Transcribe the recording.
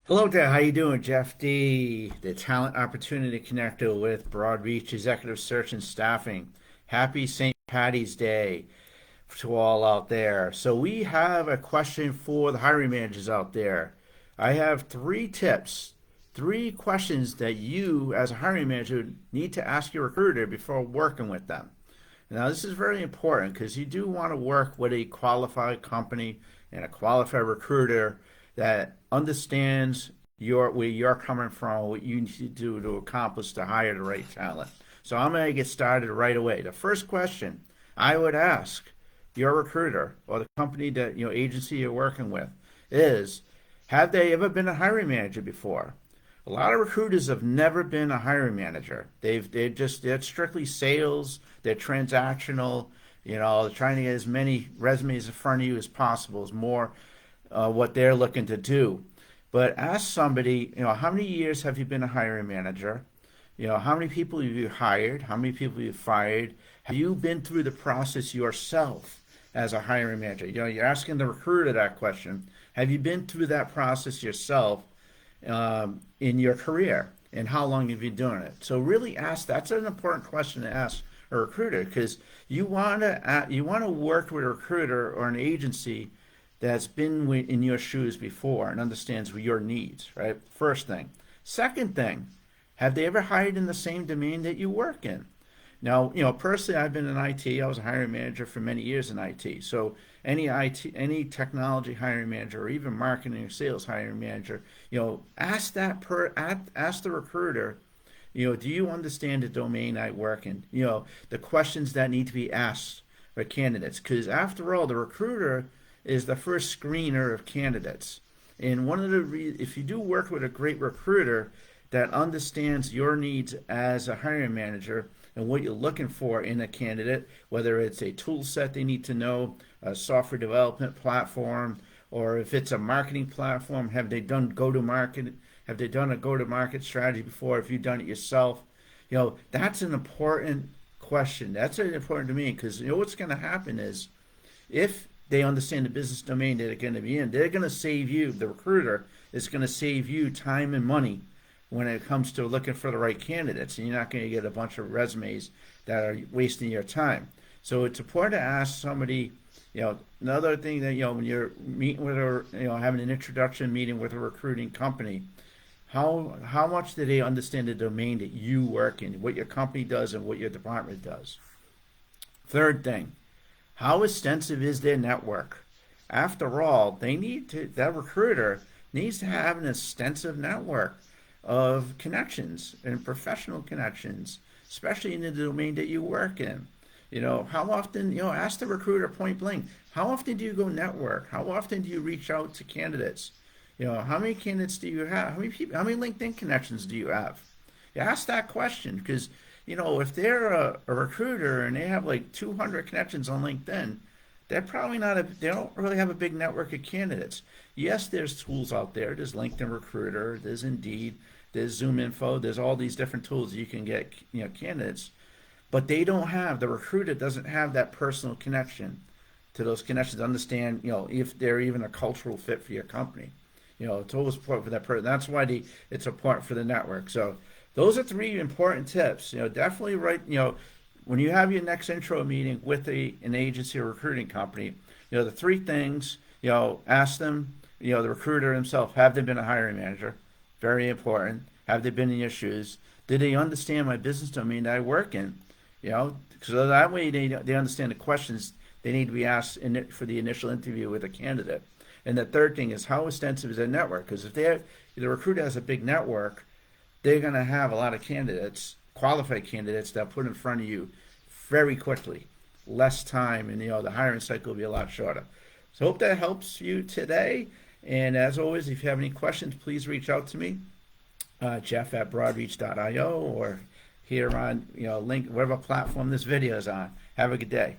Hello there, how you doing? Jeff D, the Talent Opportunity Connector with Broadreach Executive Search and Staffing. Happy St. Patty's Day to all out there. So we have a question for the hiring managers out there. I have three tips, three questions that you as a hiring manager need to ask your recruiter before working with them. Now, this is very important because you do want to work with a qualified company and a qualified recruiter that understands where you're coming from, what you need to do to accomplish to hire the right talent. So I'm going to get started right away. The first question I would ask your recruiter or the company that agency you're working with is, have they ever been a hiring manager before? A lot of recruiters have never been a hiring manager. They're strictly sales. They're transactional. They're trying to get as many resumes in front of you as possible. Is more what they're looking to do. But ask somebody, how many years have you been a hiring manager? How many people have you hired? How many people have you fired? Have you been through the process yourself as a hiring manager? You're asking the recruiter that question. Have you been through that process yourself in your career? And how long have you been doing it? So really ask. That's an important question to ask a recruiter because you want to work with a recruiter or an agency that's been in your shoes before and understands your needs, right? First thing. Second thing, have they ever hired in the same domain that you work in? Now, personally, I've been in IT. I was a hiring manager for many years in IT. So any technology hiring manager, or even marketing or sales hiring manager, ask the recruiter, do you understand the domain I work in? The questions that need to be asked for candidates, because after all, the recruiter is the first screener of candidates. And if you do work with a great recruiter that understands your needs as a hiring manager and what you're looking for in a candidate, whether it's a tool set they need to know, a software development platform, or if it's a marketing platform, have they done go-to-market? Have they done a go-to-market strategy before? If you've done it yourself, that's an important question. That's important to me because what's going to happen is if they understand the business domain that they're going to be in, they're going to save you, the recruiter is going to save you time and money when it comes to looking for the right candidates. And you're not going to get a bunch of resumes that are wasting your time. So it's important to ask somebody, another thing that, when you're meeting with having an introduction meeting with a recruiting company, how much do they understand the domain that you work in, what your company does and what your department does? Third thing, how extensive is their network? After all, that recruiter needs to have an extensive network of connections and professional connections, especially in the domain that you work in. How often, ask the recruiter point blank, how often do you go network? How often do you reach out to candidates? How many candidates do you have? How many LinkedIn connections do you have? You ask that question because if they're a recruiter and they have like 200 connections on LinkedIn, they don't really have a big network of candidates. Yes, there's tools out there. There's LinkedIn Recruiter, there's Indeed, there's Zoom Info, there's all these different tools you can get, candidates. But the recruiter doesn't have that personal connection to those connections to understand, if they're even a cultural fit for your company. It's always important for that person. That's why it's important for the network. So those are three important tips. Definitely write. When you have your next intro meeting with an agency or recruiting company, the three things. Ask them. The recruiter himself. Have they been a hiring manager? Very important. Have they been in your shoes? Did they understand my business domain that I work in? So that way they understand the questions they need to be asked for the initial interview with a candidate. And the third thing is how extensive is their network? Because if the recruiter has a big network, they're going to have a lot of candidates, qualified candidates that put in front of you very quickly, less time, and the hiring cycle will be a lot shorter. So hope that helps you today. And as always, if you have any questions, please reach out to me, Jeff at broadreach.io, or here on link whatever platform this video is on. Have a good day.